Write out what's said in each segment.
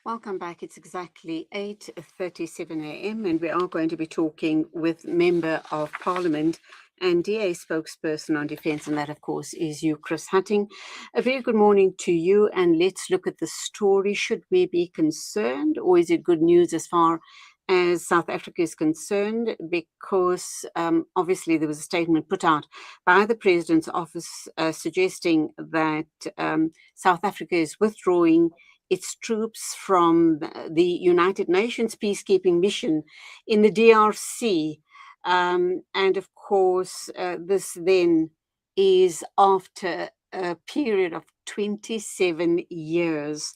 Welcome back. It's exactly 8:37 a.m. and we are going to be talking with Member of Parliament and DA spokesperson on defence, and that, of course, is you, Chris Hattingh. A very good morning to you, and let's look at the story. Should we be concerned, or is it good news as far as South Africa is concerned? Because obviously there was a statement put out by the President's office suggesting that South Africa is withdrawing its troops from the United Nations peacekeeping mission in the DRC. And of course, this then is after a period of 27 years,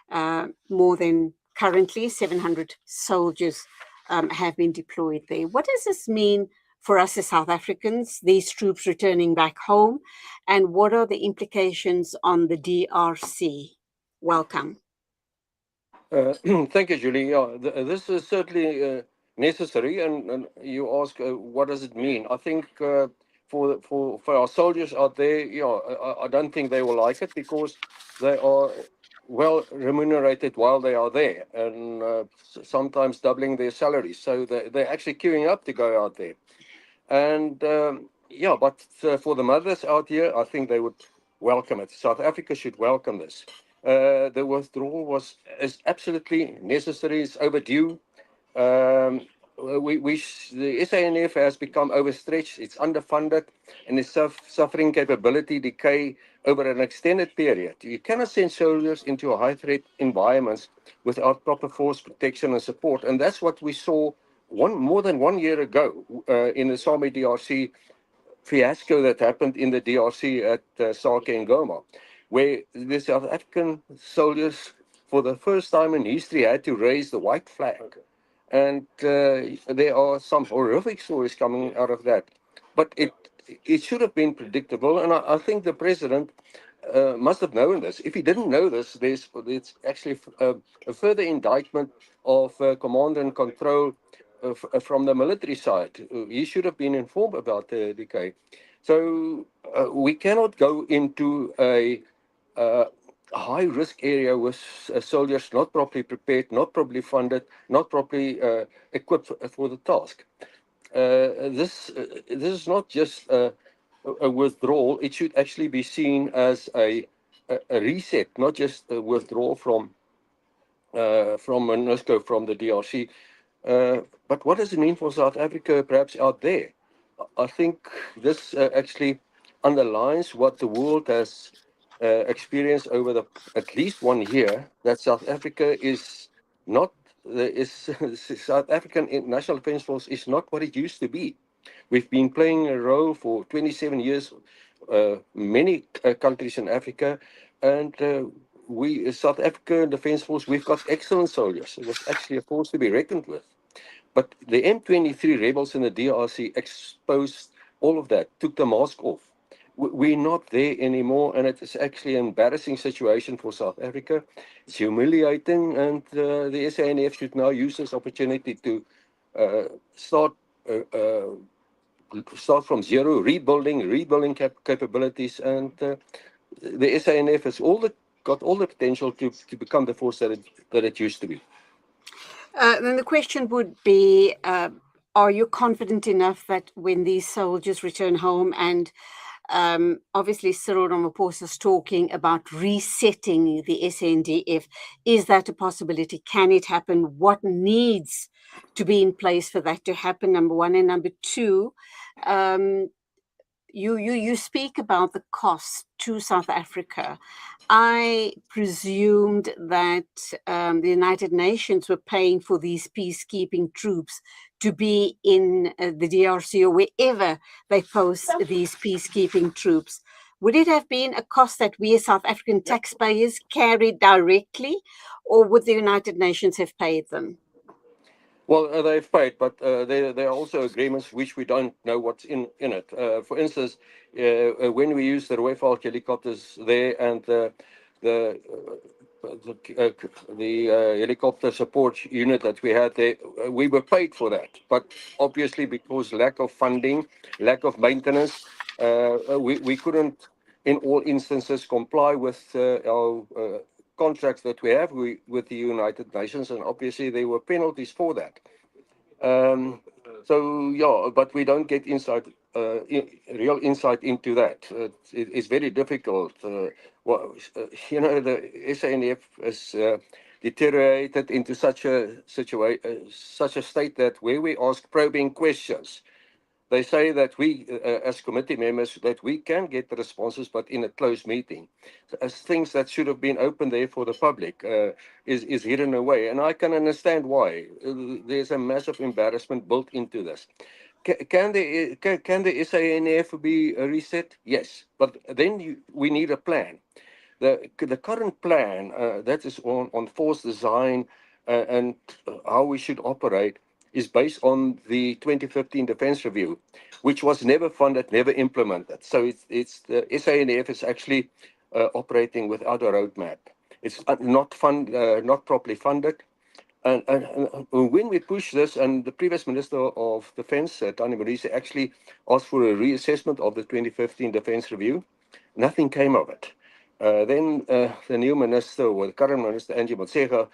more than currently 700 soldiers have been deployed there. What does this mean for us as South Africans, these troops returning back home, and what are the implications on the DRC? Welcome. Thank you, Julie. Yeah, this is certainly necessary, and you ask, what does it mean? I think for our soldiers out there, I don't think they will like it because they are well remunerated while they are there, and sometimes doubling their salaries. So they're actually queuing up to go out there. And but for the mothers out here, I think they would welcome it. South Africa should welcome this. The withdrawal is absolutely necessary. It's overdue. The SANF has become overstretched. It's underfunded, and it's suffering capability decay over an extended period. You cannot send soldiers into a high-threat environments without proper force protection and support, and that's what we saw more than 1 year ago in the Sami DRC fiasco that happened in the DRC at Sake and Goma, where the South African soldiers, for the first time in history, had to raise the white flag. And there are some horrific stories coming out of that. But it should have been predictable, and I think the president must have known this. If he didn't know this, it's actually a further indictment of command and control from the military side. He should have been informed about the decay. So we cannot go into a high-risk area with soldiers not properly prepared, not properly funded, not properly equipped for the task. This is not just a withdrawal. It should actually be seen as a reset, not just a withdrawal from MONUSCO, from the DRC. But what does it mean for South Africa, perhaps out there? I think this actually underlines what the world has experienced over at least 1 year, that South Africa is not, South African National Defence Force is not what it used to be. We've been playing a role for 27 years, many countries in Africa, and we, South African Defence Force, we've got excellent soldiers. It's actually a force to be reckoned with. But the M23 rebels in the DRC exposed all of that, took the mask off. We're not there anymore, and it is actually an embarrassing situation for South Africa. It's humiliating, and the SANF should now use this opportunity to start from zero, rebuilding capabilities, and the SANF has got all the potential to become the force that it used to be. Then the question would be, are you confident enough that when these soldiers return home, and obviously Cyril Ramaphosa is talking about resetting the SANDF, is that a possibility? Can it happen? What needs to be in place for that to happen, number one? And number two, you speak about the cost to South Africa. I presumed that the United Nations were paying for these peacekeeping troops to be in the DRC or wherever they post these peacekeeping troops. Would it have been a cost that we as South African taxpayers carried directly, or would the United Nations have paid them? Well, they've paid, but there are also agreements which we don't know what's in it. For instance, when we use the Rooivalk helicopters there and the helicopter support unit that we had there, we were paid for that. But obviously, because lack of funding, lack of maintenance, we couldn't, in all instances, comply with our contracts that we have with the United Nations, and obviously there were penalties for that. Um, so yeah, but we don't get real insight into that. It's very difficult. The SANF has deteriorated into such a state that where we ask probing questions, they say that we, as committee members, that we can get the responses, but in a closed meeting. As things that should have been open there for the public is hidden away. And I can understand why. There's a massive embarrassment built into this. Can the SANF be reset? Yes, but then we need a plan. The current plan that is on force design and how we should operate is based on the 2015 Defence Review, which was never funded, never implemented. So it's the SANF is actually operating without a roadmap. It's not properly funded. And when we push this, and the previous Minister of Defence, Tani Modise, actually asked for a reassessment of the 2015 Defence Review, nothing came of it. Then the new minister, or the current minister, Angie Motshega,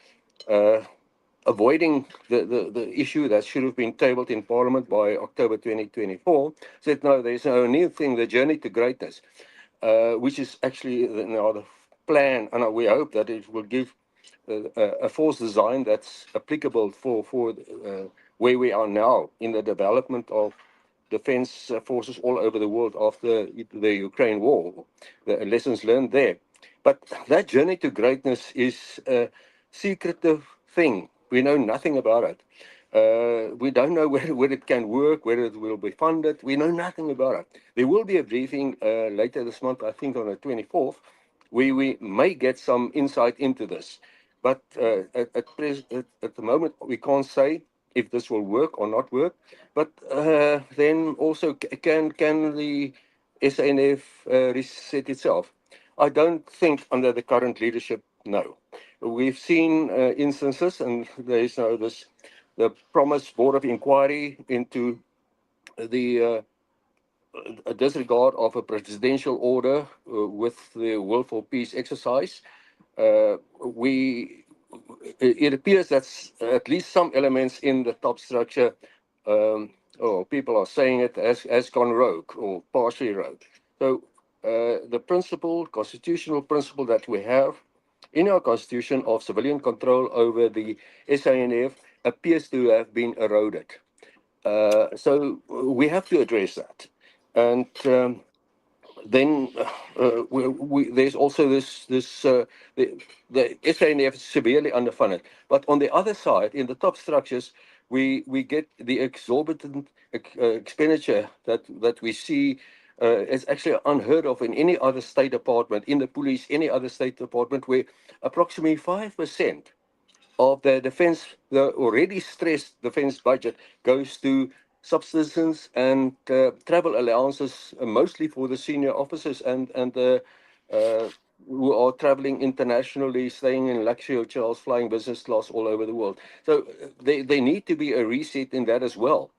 avoiding the issue that should have been tabled in Parliament by October 2024, said, no, there's no new thing, the journey to greatness, which is actually the plan, and we hope that it will give a force design that's applicable for where we are now in the development of defense forces all over the world after the Ukraine war, the lessons learned there. But that journey to greatness is a secretive thing. We know nothing about it. We don't know whether it can work, whether it will be funded. We know nothing about it. There will be a briefing later this month, I think on the 24th, where we may get some insight into this. But at the moment, we can't say if this will work or not work. But then also, can the SANF reset itself? I don't think under the current leadership, no. We've seen instances, and there is the promised board of inquiry into the disregard of a presidential order with the Will for Peace exercise. It appears that at least some elements in the top structure, or people are saying it, has gone rogue or partially rogue. So the constitutional principle that we have in our constitution of civilian control over the SANF appears to have been eroded. So we have to address that. And then there's also the SANF is severely underfunded. But on the other side, in the top structures, we get the exorbitant expenditure that we see. It's actually unheard of in any other state department, in the police, any other state department, where approximately 5% of the already stressed defense budget goes to subsistence and travel allowances, mostly for the senior officers and who are traveling internationally, staying in luxury hotels, flying business class all over the world. So there need to be a reset in that as well.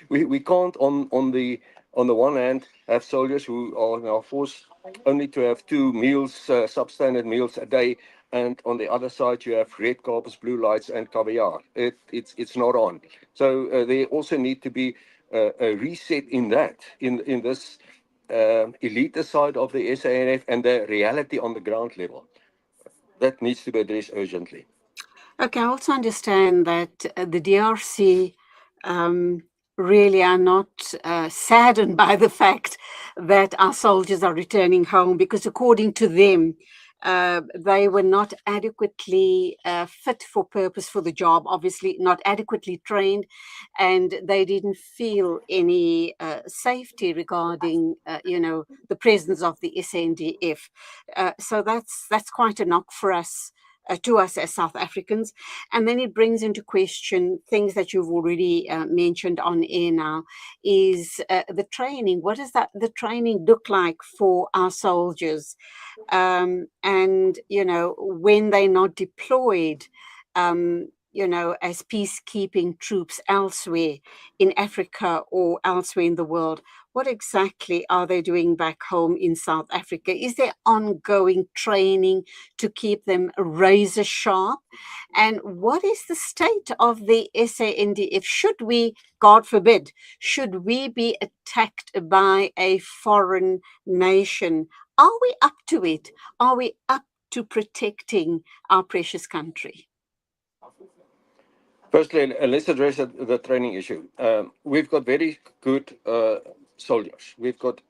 We can't on the one hand have soldiers who are now forced only to have 2 meals, substandard meals a day, and on the other side you have red carpets, blue lights, and caviar. It's not on. So there also need to be a reset in this elite side of the SANF and the reality on the ground level. That needs to be addressed urgently. Okay, I also understand that the DRC really are not saddened by the fact that our soldiers are returning home, because according to them, they were not adequately fit for purpose for the job, obviously not adequately trained, and they didn't feel any safety regarding, the presence of the SANDF. So that's quite a knock for us. To us as South Africans. And then it brings into question things that you've already mentioned on air now, is the training. What does the training look like for our soldiers? And, when they're not deployed, as peacekeeping troops elsewhere in Africa or elsewhere in the world? What exactly are they doing back home in South Africa? Is there ongoing training to keep them razor sharp? And what is the state of the SANDF? Should we, God forbid, should we be attacked by a foreign nation? Are we up to it? Are we up to protecting our precious country? Firstly, let's address the training issue. We've got very good soldiers. We've got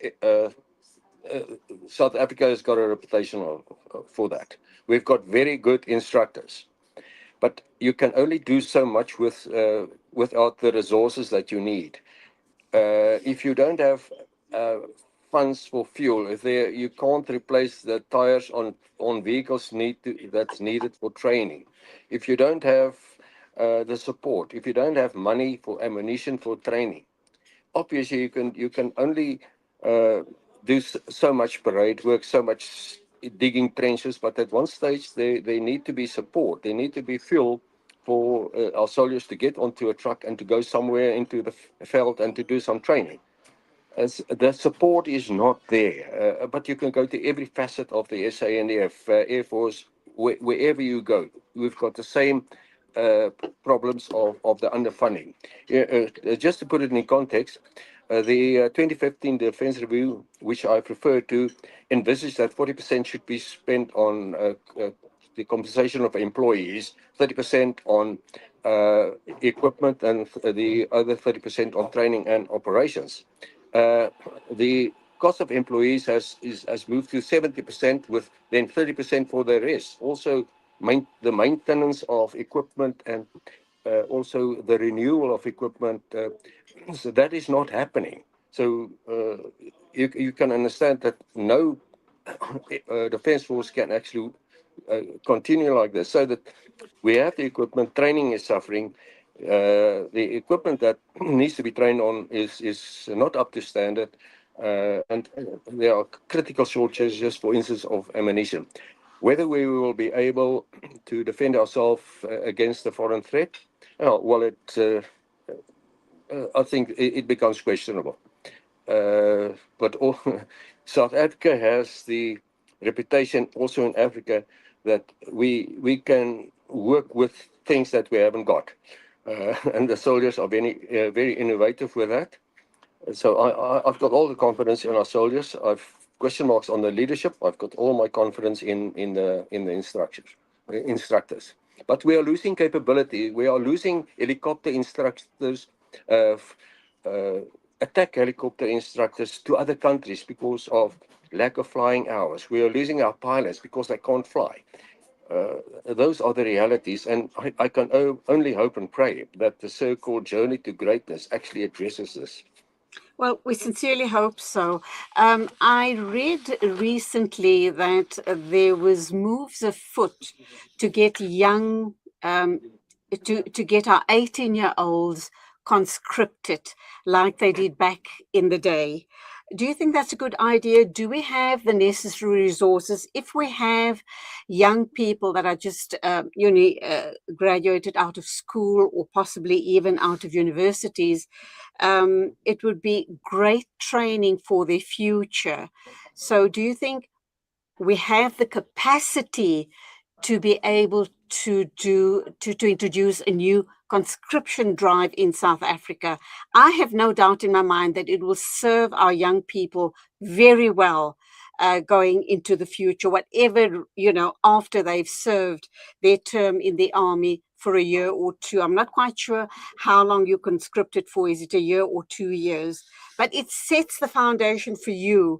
South Africa has got a reputation for that. We've got very good instructors, but you can only do so much without the resources that you need. If you don't have funds for fuel, you can't replace the tires on vehicles that's needed for training. If you don't have the support, if you don't have money for ammunition for training, obviously you can only do so much parade work, so much digging trenches, but at one stage they need to be support. They need to be fuel for our soldiers to get onto a truck and to go somewhere into the field and to do some training. As the support is not there, but you can go to every facet of the SANDF, Air Force, wherever you go. We've got the same uh, problems of the underfunding. Just to put it in context, the 2015 Defence Review, which I've referred to, envisaged that 40% should be spent on the compensation of employees, 30% on equipment, and the other 30% on training and operations. The cost of employees has moved to 70%, with then 30% for the rest. Also, the maintenance of equipment and also the renewal of equipment. So that is not happening. So you can understand that no defense force can actually continue like this. So that we have the equipment, training is suffering. The equipment that needs to be trained on is not up to standard. And there are critical shortages, for instance, of ammunition. Whether we will be able to defend ourselves against the foreign threat, I think it becomes questionable. But South Africa has the reputation also in Africa that we can work with things that we haven't got. And the soldiers are very innovative with that. So I've got all the confidence in our soldiers. I've question marks on the leadership. I've got all my confidence in the instructors. But we are losing capability. We are losing helicopter instructors, uh, attack helicopter instructors to other countries because of lack of flying hours. We are losing our pilots because they can't fly. Those are the realities, and I can only hope and pray that the so-called journey to greatness actually addresses this. Well, we sincerely hope so. I read recently that there was moves afoot to get young, to get our 18-year-olds conscripted like they did back in the day. Do you think that's a good idea? Do we have the necessary resources? If we have young people that are just graduated out of school or possibly even out of universities, it would be great training for their future. So do you think we have the capacity to be able to introduce a new conscription drive in South Africa? I have no doubt in my mind that it will serve our young people very well going into the future, whatever, after they've served their term in the army for a year or two. I'm not quite sure how long you're conscripted for. Is it a year or 2 years? But it sets the foundation for you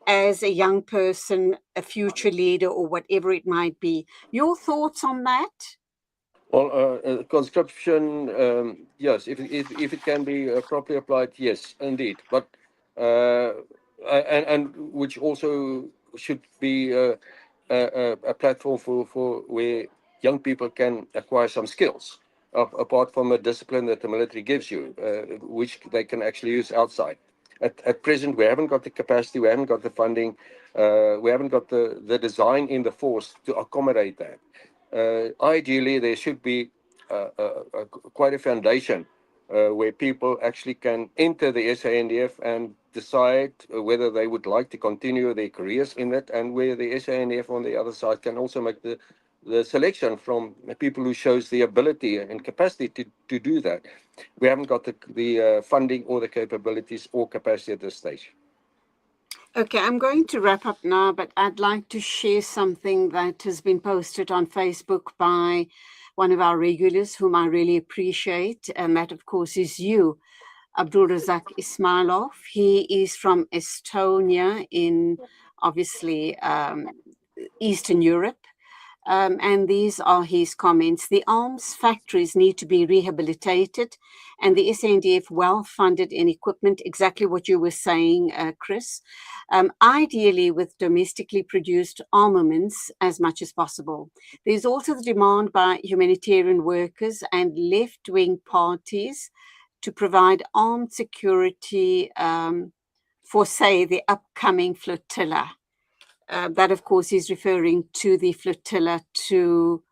as a young person, a future leader, or whatever it might be. Your thoughts on that? Well, conscription, yes, if it can be properly applied, yes, indeed. But uh, and which also should be a platform for where young people can acquire some skills, apart from a discipline that the military gives you, which they can actually use outside. At present, we haven't got the capacity, we haven't got the funding, we haven't got the design in the force to accommodate that. Ideally, there should be quite a foundation where people actually can enter the SANDF and decide whether they would like to continue their careers in it, and where the SANDF on the other side can also make the selection from people who shows the ability and capacity to do that. We haven't got the funding or the capabilities or capacity at this stage. Okay, I'm going to wrap up now, but I'd like to share something that has been posted on Facebook by one of our regulars, whom I really appreciate, and that, of course, is you, Abdul Razak Ismailov. He is from Estonia in, obviously, Eastern Europe. And these are his comments. The arms factories need to be rehabilitated, and the SANDF well-funded in equipment, exactly what you were saying, Chris, ideally with domestically produced armaments as much as possible. There's also the demand by humanitarian workers and left-wing parties to provide armed security for, say, the upcoming flotilla. That, of course, is referring to the flotilla to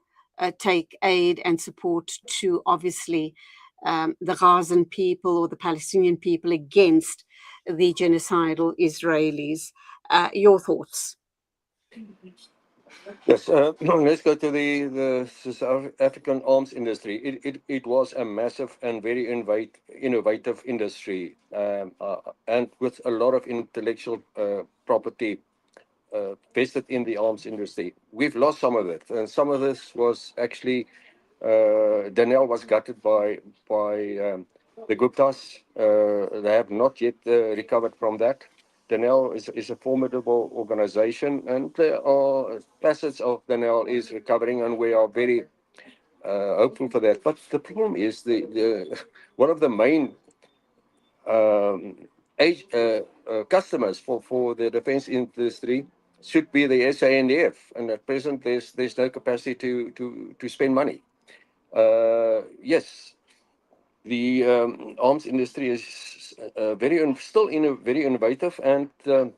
take aid and support to, obviously, the Gazan people or the Palestinian people against the genocidal Israelis. Your thoughts? Yes, let's go to the South African arms industry. It was a massive and very innovative industry, and with a lot of intellectual property vested in the arms industry. We've lost some of it, and some of this was actually Denel was gutted by the Guptas. They have not yet recovered from that. Denel is a formidable organization, and there are facets of Denel is recovering, and we are very hopeful for that. But the problem is the one of the main customers for the defense industry should be the SANDF, and at present there's no capacity to spend money. Yes, the arms industry is very innovative, and the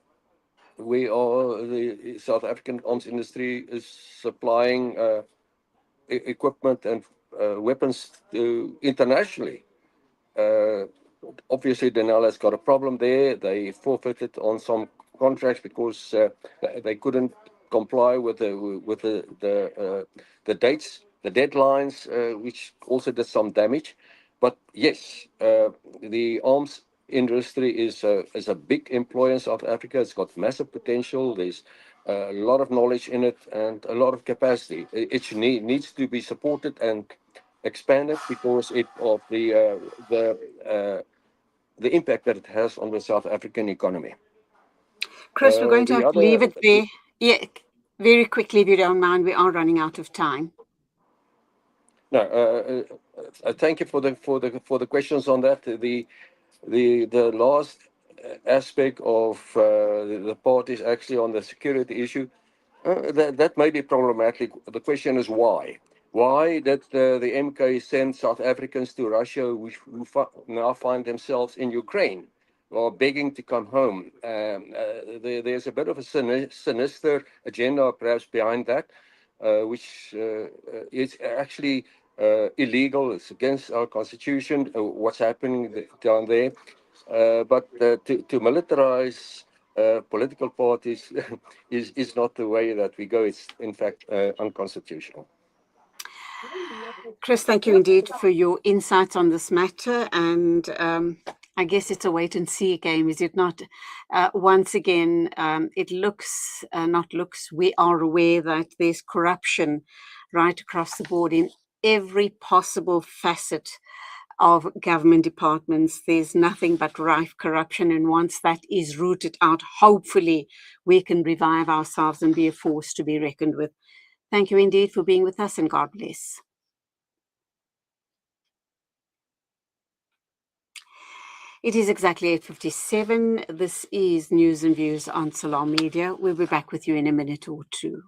South African arms industry is supplying equipment and weapons internationally. Obviously, Denel has got a problem there. They forfeited on some contracts because they couldn't comply with the dates, the deadlines, which also did some damage. But yes, the arms industry is a big employer in South Africa. It's got massive potential. There's a lot of knowledge in it and a lot of capacity. It needs to be supported and expanded because of the impact that it has on the South African economy. Chris, we're going to have to leave it there. Yeah, very quickly, if you don't mind. We are running out of time. No, thank you for the questions on that. The last aspect of the part is actually on the security issue. That may be problematic. The question is why? Why did the MK send South Africans to Russia who now find themselves in Ukraine or begging to come home? There's a bit of a sinister agenda perhaps behind that, which is actually illegal. It's against our constitution, what's happening down there. But to militarize political parties is not the way that we go. It's in fact unconstitutional. Chris, thank you indeed for your insights on this matter. And I guess it's a wait and see game, is it not? Once again, we are aware that there's corruption right across the board in every possible facet of government departments. There's nothing but rife corruption. And once that is rooted out, hopefully we can revive ourselves and be a force to be reckoned with. Thank you indeed for being with us, and God bless. It is exactly 8:57. This is News and Views on Salam Media. We'll be back with you in a minute or two.